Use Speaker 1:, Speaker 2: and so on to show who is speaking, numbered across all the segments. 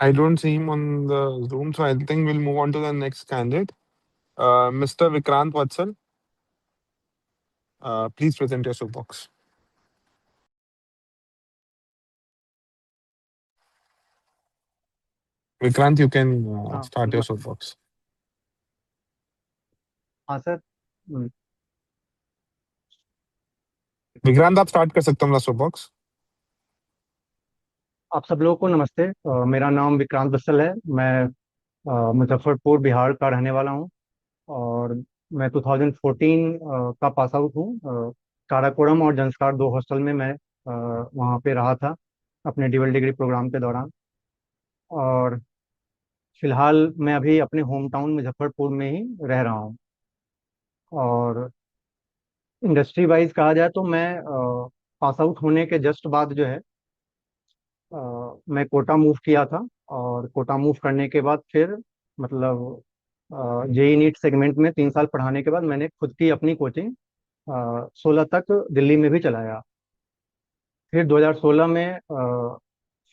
Speaker 1: I don't see him on the Zoom, so I think we'll move on to the next candidate. Mr. Vikrant Vatsal, please present your soapbox. Vikrant, you can
Speaker 2: हाँ
Speaker 1: start your soapbox.
Speaker 2: हाँ sir.
Speaker 1: Vikrant, आप start कर सकते हो अपना soapbox.
Speaker 2: आप सब लोगों को नमस्ते। मेरा नाम विक्रांत बत्सल है। मैं मुजफ्फरपुर बिहार का रहने वाला हूँ। और मैं 2014 का पास आउट हूँ। काराकोरम और जंस्कार दो हॉस्टल में मैं वहाँ पे रहा था अपने ड्यूअल डिग्री प्रोग्राम के दौरान। और फिलहाल मैं अभी अपने होम टाउन मुजफ्फरपुर में ही रह रहा हूँ। और इंडस्ट्री वाइज कहा जाए तो मैं पास आउट होने के जस्ट बाद जो है मैं कोटा मूव किया था। और कोटा मूव करने के बाद फिर मतलब जेई नीट सेगमेंट में 3 साल पढ़ाने के बाद मैंने खुद की अपनी कोचिंग 16 तक दिल्ली में भी चलाया। फिर 2016 में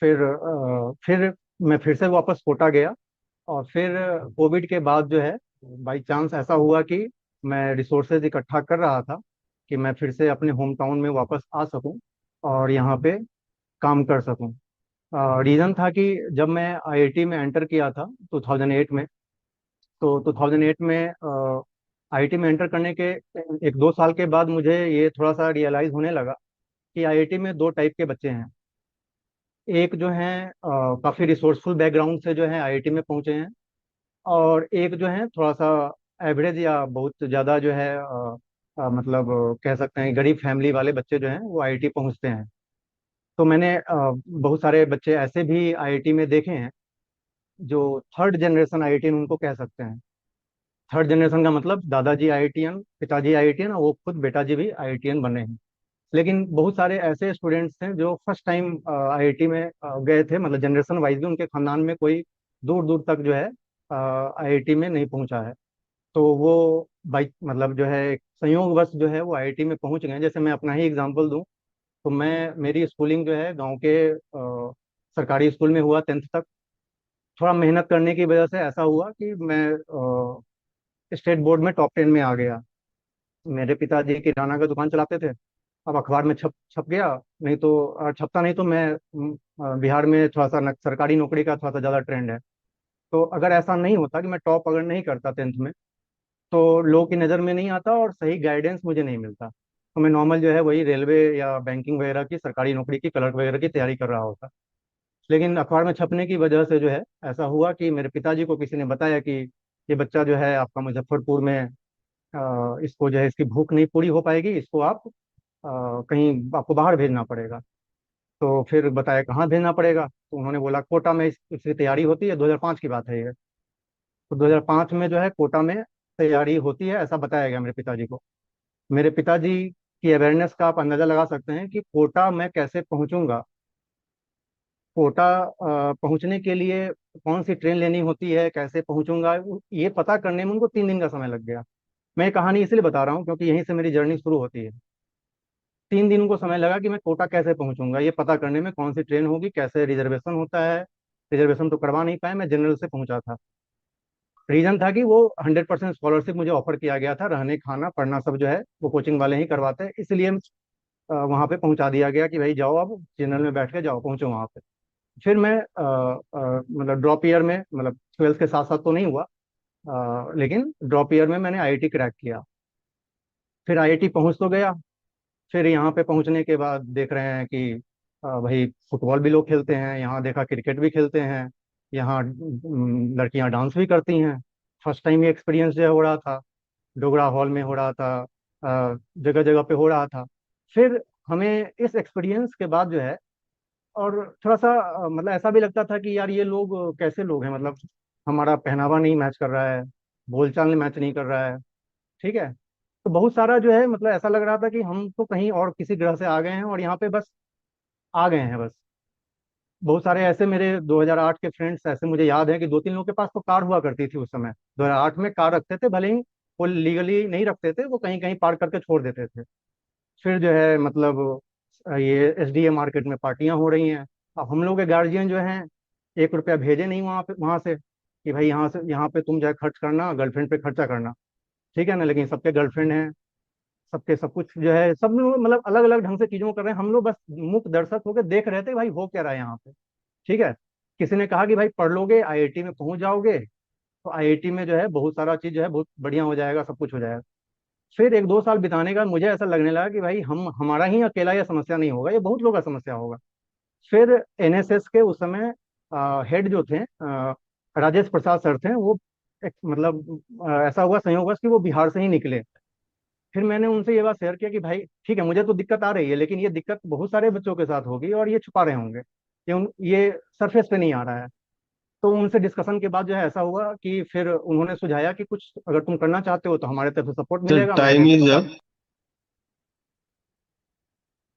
Speaker 2: फिर मैं फिर से वापस कोटा गया। और फिर कोविड के बाद जो है बाई चांस ऐसा हुआ कि मैं रिसोर्सेज इकट्ठा कर रहा था कि मैं फिर से अपने होम टाउन में वापस आ सकूं और यहाँ पे काम कर सकूं। रीज़न था कि जब मैं आईआईटी में एंटर किया था 2008 में, तो 2008 में आईआईटी में एंटर करने के 1-2 साल के बाद मुझे ये थोड़ा सा रियलाइज़ होने लगा कि आईआईटी में दो टाइप के बच्चे हैं। एक जो है काफ़ी रिसोर्सफुल बैकग्राउंड से जो है आईआईटी में पहुंचे हैं। और एक जो है थोड़ा सा एवरेज या बहुत ज़्यादा जो है मतलब कह सकते हैं गरीब फैमिली वाले बच्चे जो हैं वो आईआईटी पहुंचते हैं। तो मैंने बहुत सारे बच्चे ऐसे भी आईआईटी में देखे हैं जो थर्ड जनरेशन आईआईटीएन उनको कह सकते हैं। थर्ड जनरेशन का मतलब दादाजी आईआईटीएन, पिताजी आईआईटीएन और वो खुद बेटा जी भी आईआईटीएन बने हैं। लेकिन बहुत सारे ऐसे स्टूडेंट्स हैं जो फर्स्ट टाइम आईआईटी में गए थे, मतलब जनरेशन वाइज भी उनके खानदान में कोई दूर दूर तक जो है आईआईटी में नहीं पहुंचा है। तो वो बाई मतलब जो है एक संयोगवश जो है वो आईआईटी में पहुंच गए। जैसे मैं अपना ही एग्जांपल दूं तो मैं मेरी स्कूलिंग जो है गांव के सरकारी स्कूल में हुआ 10th तक। थोड़ा मेहनत करने की वजह से ऐसा हुआ कि मैं स्टेट बोर्ड में टॉप 10 में आ गया। मेरे पिताजी किराना का दुकान चलाते थे। अब अखबार में छप छप गया, नहीं तो छपता नहीं तो मैं बिहार में थोड़ा सा सरकारी नौकरी का थोड़ा सा ज़्यादा ट्रेंड है। तो अगर ऐसा नहीं होता कि मैं टॉप अगर नहीं करता 10th में तो लोगों की नज़र में नहीं आता और सही गाइडेंस मुझे नहीं मिलता, तो मैं नॉर्मल जो है वही रेलवे या बैंकिंग वगैरह की सरकारी नौकरी की क्लर्क वगैरह की तैयारी कर रहा होता। लेकिन अखबार में छपने की वजह से जो है ऐसा हुआ कि मेरे पिताजी को किसी ने बताया कि ये बच्चा जो है आपका मुजफ्फरपुर में इसको जो है इसकी भूख नहीं पूरी हो पाएगी, इसको आप कहीं आपको बाहर भेजना पड़ेगा। तो फिर बताया कहाँ भेजना पड़ेगा, तो उन्होंने बोला कोटा में इसकी तैयारी होती है। 2005 की बात है ये। तो 2005 में जो है कोटा में तैयारी होती है ऐसा बताया गया मेरे पिताजी को। मेरे पिताजी की अवेयरनेस का आप अंदाजा लगा सकते हैं कि कोटा मैं कैसे पहुंचूंगा। कोटा पहुंचने के लिए कौन सी ट्रेन लेनी होती है, कैसे पहुंचूंगा, ये पता करने में उनको 3 दिन का समय लग गया। मैं ये कहानी इसलिए बता रहा हूँ क्योंकि यहीं से मेरी जर्नी शुरू होती है। 3 दिन को समय लगा कि मैं कोटा कैसे पहुंचूंगा ये पता करने में, कौन सी ट्रेन होगी, कैसे रिजर्वेशन होता है। रिजर्वेशन तो करवा नहीं पाए, मैं जनरल से पहुंचा था। रीजन था कि वो 100% स्कॉलरशिप मुझे ऑफर किया गया था, रहने खाना पढ़ना सब जो है वो कोचिंग वाले ही करवाते हैं, इसलिए वहाँ पे पहुंचा दिया गया कि भाई जाओ अब जनरल में बैठ के जाओ पहुंचो वहाँ पे। फिर मैं मतलब ड्रॉप ईयर में, मतलब 12th के साथ साथ तो नहीं हुआ, लेकिन ड्रॉप ईयर में मैंने आईआईटी क्रैक किया। फिर आईआईटी पहुंच तो गया। फिर यहाँ पे पहुंचने के बाद देख रहे हैं कि भाई फुटबॉल भी लोग खेलते हैं, यहाँ देखा क्रिकेट भी खेलते हैं, यहाँ लड़कियां डांस भी करती हैं। फर्स्ट टाइम ये एक्सपीरियंस जो है हो रहा था, डोगरा हॉल में हो रहा था, जगह जगह पे हो रहा था। फिर हमें इस एक्सपीरियंस के बाद जो है और थोड़ा सा मतलब ऐसा भी लगता था कि यार ये लोग कैसे लोग हैं, मतलब हमारा पहनावा नहीं मैच कर रहा है, बोलचाल नहीं मैच नहीं कर रहा है। ठीक है। तो बहुत सारा जो है मतलब ऐसा लग रहा था कि हम तो कहीं और किसी ग्रह से आ गए हैं और यहाँ पे बस आ गए हैं बस। बहुत सारे ऐसे मेरे 2008 के फ्रेंड्स ऐसे मुझे याद है कि 2-3 लोगों के पास तो कार हुआ करती थी उस समय। 2008 में कार रखते थे, भले ही वो लीगली नहीं रखते थे, वो कहीं कहीं पार्क करके छोड़ देते थे। फिर जो है मतलब ये एसडीए मार्केट में पार्टियां हो रही हैं। अब हम लोग के गार्जियन जो हैं 1 रुपया भेजे नहीं वहां से कि भाई यहाँ पे तुम जो है खर्च करना, गर्लफ्रेंड पे खर्चा करना, ठीक है ना। लेकिन सबके गर्लफ्रेंड हैं, सबके सब कुछ जो है, सब लोग मतलब अलग अलग ढंग से चीजों को कर रहे हैं। हम लोग बस मूक दर्शक होकर देख रहे थे भाई हो क्या रहा है यहाँ पे, ठीक है। किसी ने कहा कि भाई पढ़ लोगे आईआईटी में पहुंच जाओगे तो आईआईटी में जो है बहुत सारा चीज जो है बहुत बढ़िया हो जाएगा, सब कुछ हो जाएगा। फिर 1-2 साल बिताने का मुझे ऐसा लगने लगा कि भाई हम हमारा ही अकेला यह समस्या नहीं होगा, ये बहुत लोगों का समस्या होगा। फिर एनएसएस के उस समय हेड जो थे राजेश प्रसाद सर थे, वो मतलब ऐसा हुआ संयोग हुआ कि वो बिहार से ही निकले। फिर मैंने उनसे ये बात शेयर किया कि भाई ठीक है मुझे तो दिक्कत आ रही है, लेकिन ये दिक्कत बहुत सारे बच्चों के साथ होगी और ये छुपा रहे होंगे, ये सरफेस पे नहीं आ रहा है। तो उनसे डिस्कशन के बाद जो है ऐसा हुआ कि फिर उन्होंने सुझाया कि कुछ अगर तुम करना चाहते हो तो हमारे तरफ से सपोर्ट
Speaker 3: The
Speaker 2: मिलेगा, मैं
Speaker 3: time
Speaker 2: जैसे
Speaker 3: is
Speaker 2: बता।
Speaker 3: up.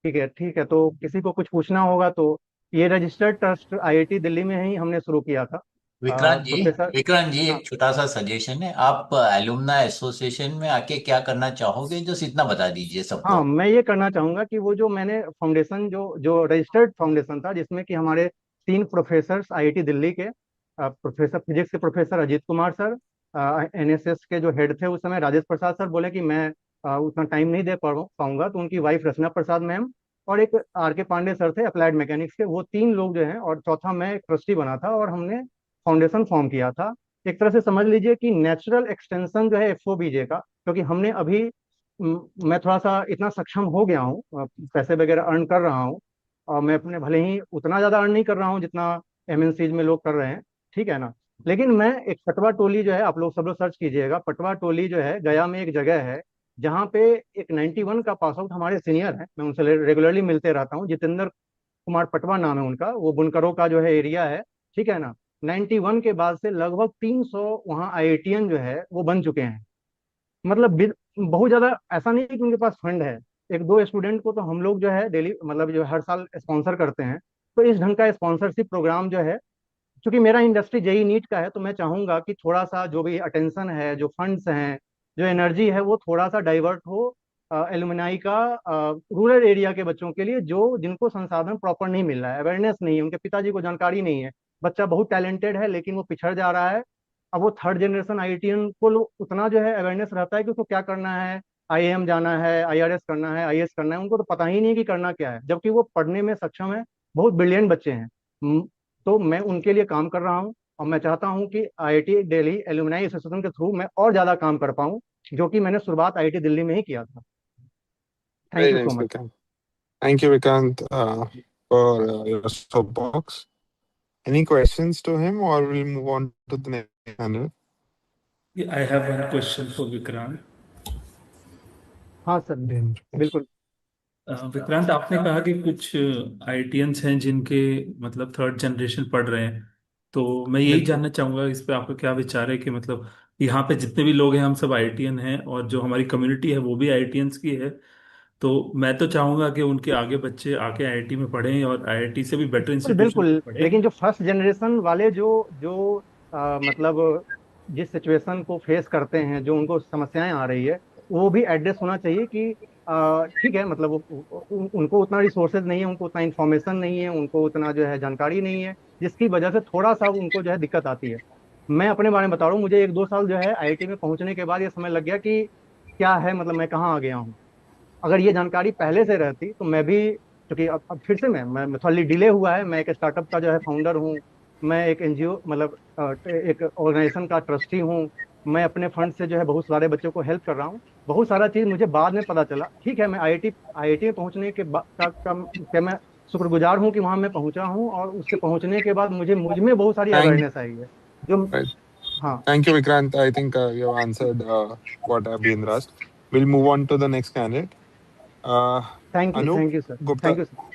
Speaker 2: ठीक है, ठीक है, तो किसी को कुछ पूछना होगा तो। ये रजिस्टर्ड ट्रस्ट आईआईटी दिल्ली में ही हमने शुरू किया था।
Speaker 4: विक्रांत जी,
Speaker 2: प्रोफेसर।
Speaker 4: विक्रांत जी,
Speaker 2: हाँ,
Speaker 4: एक छोटा सा सजेशन है। आप एलुमना एसोसिएशन में आके क्या करना चाहोगे, जो इतना बता दीजिए
Speaker 2: हाँ,
Speaker 4: सबको।
Speaker 2: मैं ये करना चाहूंगा कि वो जो मैंने फाउंडेशन जो जो रजिस्टर्ड फाउंडेशन था, जिसमें कि हमारे 3 प्रोफेसर आईआईटी दिल्ली के, प्रोफेसर फिजिक्स के professor Ajit Kumar sir, NSS के जो हेड थे उस समय राजेश प्रसाद सर, बोले कि मैं उतना टाइम नहीं दे पाऊंगा, तो उनकी वाइफ रचना प्रसाद मैम और एक आर के पांडे सर थे अप्लाइड मैकेनिक्स के, वो 3 लोग जो हैं, और चौथा मैं एक ट्रस्टी बना था और हमने फाउंडेशन फॉर्म किया था। एक तरह से समझ लीजिए कि नेचुरल एक्सटेंशन जो है एफओबीजे का, क्योंकि हमने अभी मैं थोड़ा सा इतना सक्षम हो गया हूँ, पैसे वगैरह अर्न कर रहा हूँ, और मैं अपने भले ही उतना ज़्यादा अर्न नहीं कर रहा हूँ जितना एमएनसीज में लोग कर रहे हैं, ठीक है ना। लेकिन मैं एक पटवा टोली जो है, आप लोग सब लोग सर्च कीजिएगा, पटवा टोली जो है गया में एक जगह है जहाँ पे एक 91 का पास आउट हमारे सीनियर हैं, मैं उनसे रेगुलरली मिलते रहता हूँ, जितेंद्र कुमार पटवा नाम है उनका, वो बुनकरों का जो है एरिया है, ठीक है ना। 91 के बाद से लगभग 300 वहाँ आईआईटीएन जो है वो बन चुके हैं। मतलब बहुत ज्यादा ऐसा नहीं है कि उनके पास फंड है। 1-2 स्टूडेंट को तो हम लोग जो है डेली मतलब जो हर साल स्पॉन्सर करते हैं। तो इस ढंग का स्पॉन्सरशिप प्रोग्राम जो है, क्योंकि मेरा इंडस्ट्री जेई नीट का है, तो मैं चाहूंगा कि थोड़ा सा जो भी अटेंशन है, जो फंड्स हैं, जो एनर्जी है, वो थोड़ा सा डाइवर्ट हो एलुमनाई का रूरल एरिया के बच्चों के लिए, जो जिनको संसाधन प्रॉपर नहीं मिल रहा है, अवेयरनेस नहीं है, उनके पिताजी को जानकारी नहीं है। बच्चा बहुत टैलेंटेड है लेकिन वो पिछड़ जा रहा है। अब वो थर्ड जनरेशन आईआईटीएन को उतना जो है अवेयरनेस रहता है कि उसको क्या करना है, आईएएम जाना है, आईआरएस करना है, आईएएस करना है, उनको तो पता ही नहीं है कि करना क्या है, जबकि वो पढ़ने में सक्षम है, बहुत ब्रिलियंट बच्चे हैं। तो मैं उनके लिए काम कर रहा हूँ और मैं चाहता हूँ कि आईआईटी दिल्ली एलुमनाई एसोसिएशन के थ्रू मैं और ज़्यादा काम कर पाऊँ, जो कि मैंने शुरुआत आईआईटी दिल्ली में ही किया था। Thank
Speaker 1: Very
Speaker 2: you so
Speaker 1: nice,
Speaker 2: much.
Speaker 1: Vikrant. Thank you, Vikrant, for your soapbox. Any questions to him, or we'll move on to the next candidate?
Speaker 5: Yeah, I have one question for Vikrant.
Speaker 2: हाँ sir,
Speaker 1: Then,
Speaker 2: बिल्कुल।
Speaker 5: विक्रांत, आपने कहा कि कुछ IITians हैं जिनके मतलब third generation पढ़ रहे हैं, तो मैं यही
Speaker 2: बिल्कुल
Speaker 5: जानना चाहूंगा इस पे आपका क्या विचार है कि मतलब यहाँ पे जितने भी लोग हैं हम सब आईआईटीएन हैं और जो हमारी कम्युनिटी है वो भी आईआईटीएंस की है। तो मैं तो चाहूंगा कि उनके आगे बच्चे आके आईआईटी में पढ़ें और आईआईटी से भी बेटर
Speaker 2: बिल्कुल
Speaker 5: इंस्टीट्यूशन में
Speaker 2: बिल्कुल।
Speaker 5: पढ़ें।
Speaker 2: लेकिन जो फर्स्ट जनरेशन वाले जो जो मतलब जिस सिचुएशन को फेस करते हैं, जो उनको समस्याएं आ रही है, वो भी एड्रेस होना चाहिए कि ठीक है, मतलब उनको उतना रिसोर्सेज नहीं है, उनको उतना इन्फॉर्मेशन नहीं है, उनको उतना जो है जानकारी नहीं है, जिसकी वजह से थोड़ा सा उनको जो है दिक्कत आती है। मैं अपने बारे में बता रहा हूँ, मुझे 1-2 साल जो है आईआईटी में पहुंचने के बाद ये समझ लग गया कि क्या है, मतलब मैं कहाँ आ गया हूँ। अगर ये जानकारी पहले से रहती तो मैं भी, क्योंकि अब फिर से मैं थोड़ा डिले हुआ है, मैं एक स्टार्टअप का जो है फाउंडर हूँ, मैं एक एनजीओ मतलब एक ऑर्गेनाइजेशन का ट्रस्टी हूँ, मैं अपने फंड से जो है बहुत सारे बच्चों को हेल्प कर रहा हूँ। बहुत सारा चीज़ मुझे बाद में पता चला, ठीक है। मैं आईआईटी में पहुंचने के बाद का मैं शुक्रगुजार हूँ कि वहाँ मैं पहुंचा हूँ, और उसके पहुंचने के बाद मुझ में बहुत सारी
Speaker 1: thank,
Speaker 2: अवेयरनेस आई है जो।
Speaker 1: right.
Speaker 2: हाँ,
Speaker 1: Thank you, Vikrant. I think you have answered what Abhendra asked. We'll move on to the next candidate. Uh, Anup
Speaker 2: thank you sir,
Speaker 1: Gupta.
Speaker 2: Thank you sir.